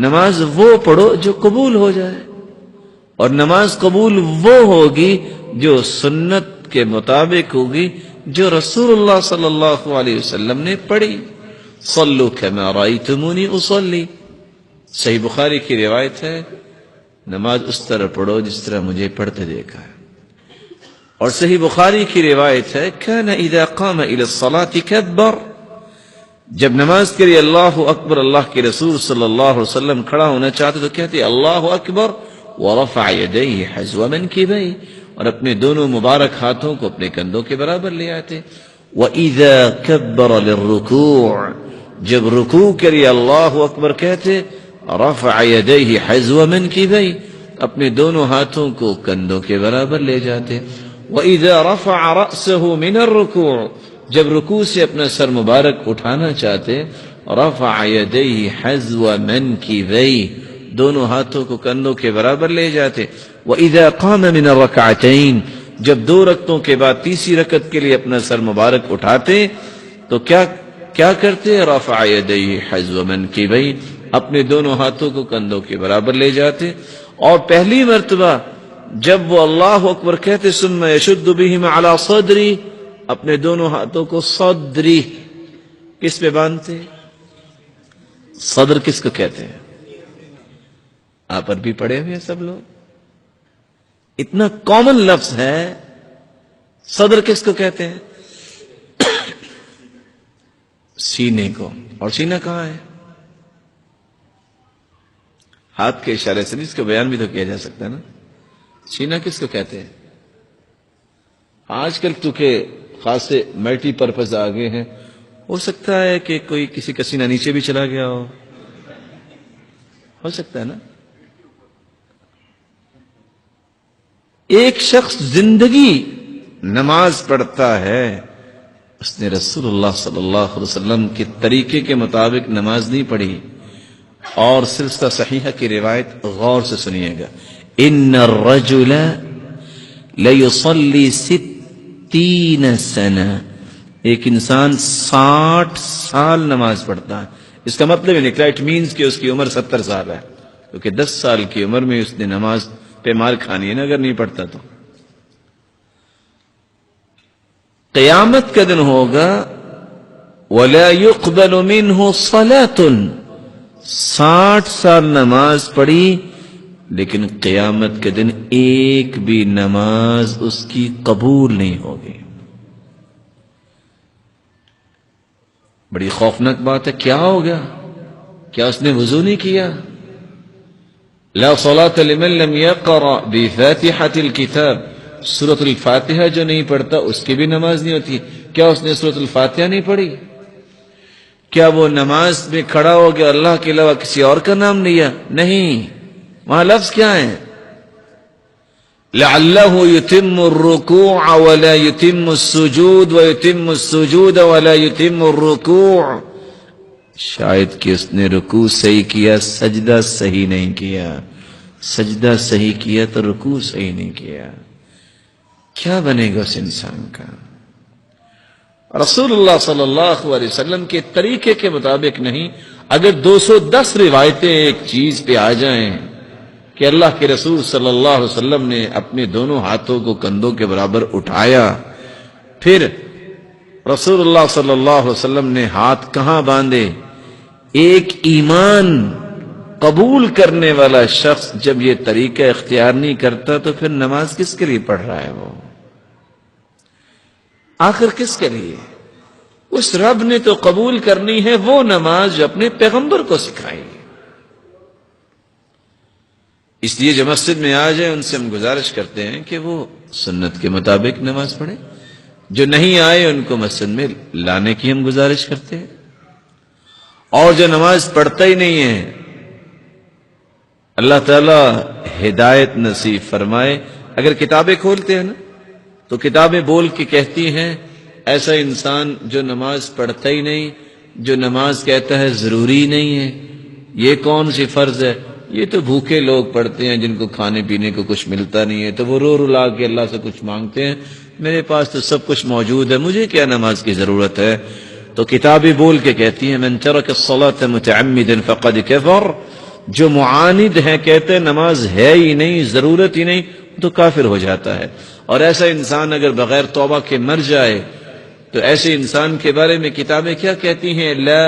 نماز وہ پڑھو جو قبول ہو جائے، اور نماز قبول وہ ہوگی جو سنت کے مطابق ہوگی، جو رسول اللہ صلی اللہ علیہ وسلم نے پڑھی. صلو کما رأیتمونی اصلی، صحیح بخاری کی روایت ہے، نماز اس طرح پڑھو جس طرح مجھے پڑھتے دیکھا ہے. اور صحیح بخاری کی روایت ہے کان اذا قام الى الصلاة کبر، جب نماز کے لیے اللہ اکبر اللہ کے رسول صلی اللہ علیہ وسلم کھڑا ہونا چاہتے تو کہتے اللہ اکبر ورفع یدیہ حذو منکبیہ، اور اپنے دونوں مبارک ہاتھوں کو اپنے کندھوں کے برابر لے آتے. وَإِذَا كَبَّرَ لِلرُّكُوعِ، جب رکوع کے لیے اللہ اکبر کہتے رفع یدیہ حذو منکبیہ، اپنے دونوں ہاتھوں کو کندھوں کے برابر لے جاتے. وَإِذَا رَفَعَ رَأْسَهُ مِنَ الرُّكُوعِ، جب رکوع سے اپنا سر مبارک اٹھانا چاہتے رفع یدیہ حذو منکبیہ، دونوں ہاتھوں کو کندھوں کے برابر لے جاتے. وَإِذَا قَامَ مِنَ الرَّكْعَتَيْنِ، جب دو رکعتوں کے بعد تیسری رکعت کے لیے اپنا سر مبارک اٹھاتے تو کیا کرتے رفع یدیہ حذو منکبیہ، اپنے دونوں ہاتھوں کو کندھوں کے برابر لے جاتے. اور پہلی مرتبہ جب وہ اللہ اکبر کہتے ثم یشد بہما علی صدری، اپنے دونوں ہاتھوں کو صدری کس پہ باندھتے؟ صدر کس کو کہتے ہیں؟ آپ عربی پڑھے ہوئے ہیں سب لوگ، اتنا کامن لفظ ہے. صدر کس کو کہتے ہیں؟ سینے کو. اور سینہ کہاں ہے؟ ہاتھ کے اشارے سے اس کو بیان بھی تو کیا جا سکتا ہے نا. سینہ کس کو کہتے ہیں؟ آج کل چونکہ خاصے ملٹی پرپز آگے ہیں، ہو سکتا ہے کہ کوئی کسی کا سینہ نیچے بھی چلا گیا ہو سکتا ہے نا. ایک شخص زندگی نماز پڑھتا ہے، اس نے رسول اللہ صلی اللہ علیہ وسلم کے طریقے کے مطابق نماز نہیں پڑھی. اور سلسلہ صحیحہ کی روایت غور سے سنیے گا. ان الرجل لیصلی 60 سنہ، ایک انسان 60 سال نماز پڑھتا ہے. اس کا مطلب یہ نکلا اٹ مینز کہ اس کی عمر 70 سال ہے، کیونکہ 10 سال کی عمر میں اس نے نماز پہ مار کھانی ہے نا اگر نہیں پڑھتا تو. قیامت کا دن ہوگا وَلَا يُقْبَلُ مِنْهُ صَلَاةٌ، 60 سال نماز پڑھی لیکن قیامت کے دن ایک بھی نماز اس کی قبول نہیں ہوگی. بڑی خوفناک بات ہے. کیا ہوگا؟ کیا اس نے وضو نہیں کیا؟ لا صلاة لمن لم يقرأ بفاتحة الكتاب، سورة الفاتحہ جو نہیں پڑھتا اس کی بھی نماز نہیں ہوتی. کیا اس نے سورة الفاتحہ نہیں پڑھی؟ کیا وہ نماز میں کھڑا ہو گیا اللہ کے علاوہ کسی اور کا نام لیا؟ نہیں. وہاں لفظ کیا ہے؟ لعلہ یتم الرکوع ولا یتم السجود ویتم السجود ولا یتم الرکوع، شاید کہ اس نے رکوع صحیح کیا سجدہ صحیح نہیں کیا، سجدہ صحیح کیا تو رکوع صحیح نہیں کیا. کیا بنے گا اس انسان کا؟ رسول اللہ صلی اللہ علیہ وسلم کے طریقے کے مطابق نہیں. اگر 210 روایتیں ایک چیز پہ آ جائیں کہ اللہ کے رسول صلی اللہ علیہ وسلم نے اپنے دونوں ہاتھوں کو کندھوں کے برابر اٹھایا، پھر رسول اللہ صلی اللہ علیہ وسلم نے ہاتھ کہاں باندھے، ایک ایمان قبول کرنے والا شخص جب یہ طریقہ اختیار نہیں کرتا تو پھر نماز کس کے لیے پڑھ رہا ہے؟ وہ آخر کس کے لیے؟ اس رب نے تو قبول کرنی ہے وہ نماز جو اپنے پیغمبر کو سکھائی. اس لیے جو مسجد میں آ جائے ان سے ہم گزارش کرتے ہیں کہ وہ سنت کے مطابق نماز پڑھیں. جو نہیں آئے ان کو مسجد میں لانے کی ہم گزارش کرتے ہیں. اور جو نماز پڑھتا ہی نہیں ہے اللہ تعالی ہدایت نصیب فرمائے. اگر کتابیں کھولتے ہیں نا تو کتابیں بول کے کہتی ہیں ایسا انسان جو نماز پڑھتا ہی نہیں، جو نماز کہتا ہے ضروری نہیں ہے، یہ کون سی فرض ہے؟ یہ تو بھوکے لوگ پڑھتے ہیں جن کو کھانے پینے کو کچھ ملتا نہیں ہے تو وہ رو رلا کے اللہ سے کچھ مانگتے ہیں. میرے پاس تو سب کچھ موجود ہے، مجھے کیا نماز کی ضرورت ہے؟ تو کتابیں بول کے کہتی ہیں من ترک الصلاة متعمدا فقد کفر، جو معاند ہیں، کہتے ہیں نماز ہے ہی نہیں، ضرورت ہی نہیں، تو کافر ہو جاتا ہے. اور ایسا انسان اگر بغیر توبہ کے مر جائے تو ایسے انسان کے بارے میں کتابیں کیا کہتی ہیں؟ لا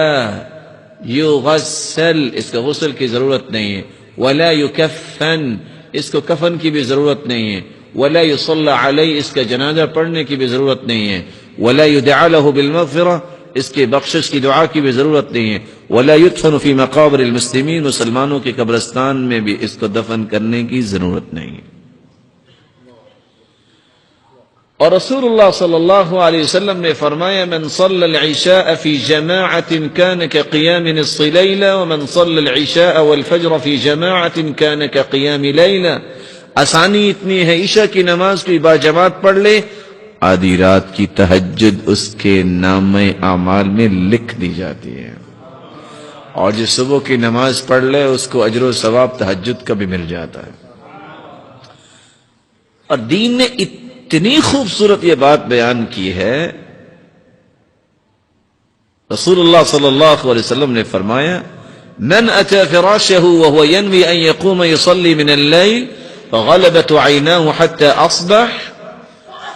یغسل، اس کا غسل کی ضرورت نہیں ہے. ولا یکفن، اس کو کفن کی بھی ضرورت نہیں ہے. ولا یصلی علیہ، اس کا جنازہ پڑھنے کی بھی ضرورت نہیں ہے. ولا یدعى له بالمغفرہ، اس کے بخشش کی دعا کی بھی ضرورت نہیں ہے. ولا يدفن في مقابر المسلمین، مسلمانوں کے قبرستان میں بھی اس کو دفن کرنے کی ضرورت نہیں ہے. اور رسول اللہ صلی اللہ علیہ وسلم نے فرمایا من صلى العشاء في جماعة كان كقيام نصف ليلة ومن صلى العشاء والفجر في جماعة كان كقيام ليلة. آسانی اتنی ہے، عشاء کی نماز کوئی باجماعت پڑھ لے، آدھی رات کی تہجد اس کے نامہ اعمال میں لکھ دی جاتی ہے، اور جو صبح کی نماز پڑھ لے اس کو اجر و ثواب تہجد کا بھی مل جاتا ہے. اور دین نے اتنی خوبصورت یہ بات بیان کی ہے. رسول اللہ صلی اللہ علیہ وسلم نے فرمایا من اتى فراشه وهو ينوي ان يقوم يصلي من الليل فغلبت عيناه حتى اصبح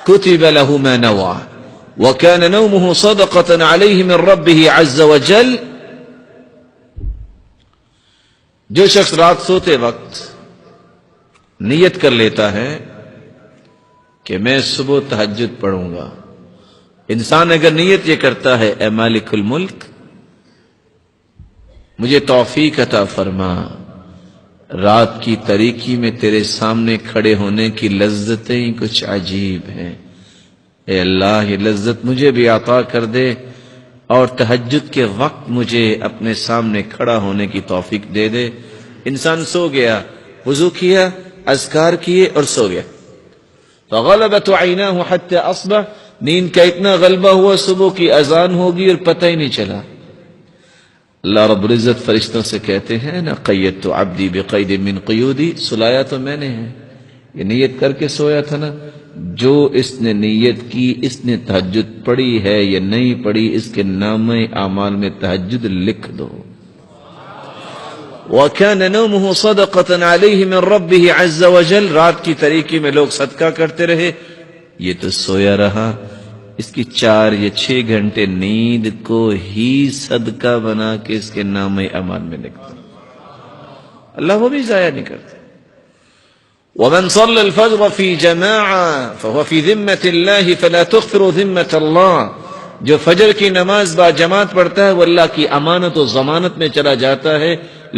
كتب له ما نوى وكان نومه صدقة عليه من ربه عز وجل. جو شخص رات سوتے وقت نیت کر لیتا ہے کہ میں صبح تہجد پڑھوں گا. انسان اگر نیت یہ کرتا ہے اے مالک الملک مجھے توفیق عطا فرما، رات کی تاریکی میں تیرے سامنے کھڑے ہونے کی لذتیں کچھ عجیب ہیں، اے اللہ یہ لذت مجھے بھی عطا کر دے، اور تہجد کے وقت مجھے اپنے سامنے کھڑا ہونے کی توفیق دے دے. انسان سو گیا، وضو کیا، اذکار کیے اور سو گیا. فغلبت عیناہ حتی اصبح، نیند کا اتنا غلبہ ہوا صبح کی اذان ہوگی اور پتہ ہی نہیں چلا. اللہ رب العزت فرشتوں سے کہتے ہیں نا قیدت عبدی بقید من قیودی، سلایا تو میں نے ہے، یہ نیت کر کے سویا تھا نا. جو اس نے نیت کی، اس نے تہجد پڑھی ہے یا نہیں پڑھی، اس کے نامہ اعمال میں تہجد لکھ دو. وَكَانَ نَوْمُهُ صَدَقَةً عَلَيْهِ مِنْ رَبِّهِ عَزَّ وَجَلَّ. رات کی تاریکی میں لوگ صدقہ کرتے رہے، یہ تو سویا رہا، اس کی 4 یا 6 گھنٹے نیند کو ہی صدقہ بنا کے اس کے نام اعمال میں لکھتا. اللہ وہ بھی ضائع نہیں کرتا. وَمَنْ صَلَّى الْفَجْرَ فِي جَمَاعَةٍ فَهُوَ فِي ذِمَّةِ اللَّهِ فَلَا تُغْفِرُ ذِمَّةَ اللَّهِ. جو فجر کی نماز با جماعت پڑھتا ہے وہ اللہ کی امانت و ضمانت میں چلا جاتا ہے.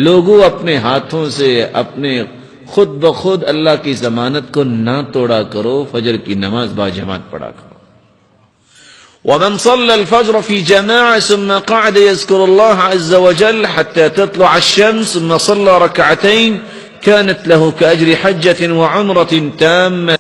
لوگوں اپنے ہاتھوں سے اپنے خود بخود اللہ کی ضمانت کو نہ توڑا کرو، فجر کی نماز با جماعت پڑھا کرو. ومن صلى الفجر في جماعة ثم قعد يذكر الله عز وجل حتى تطلع الشمس ثم صلى ركعتين كانت له كأجر حجة وعمرة تامة.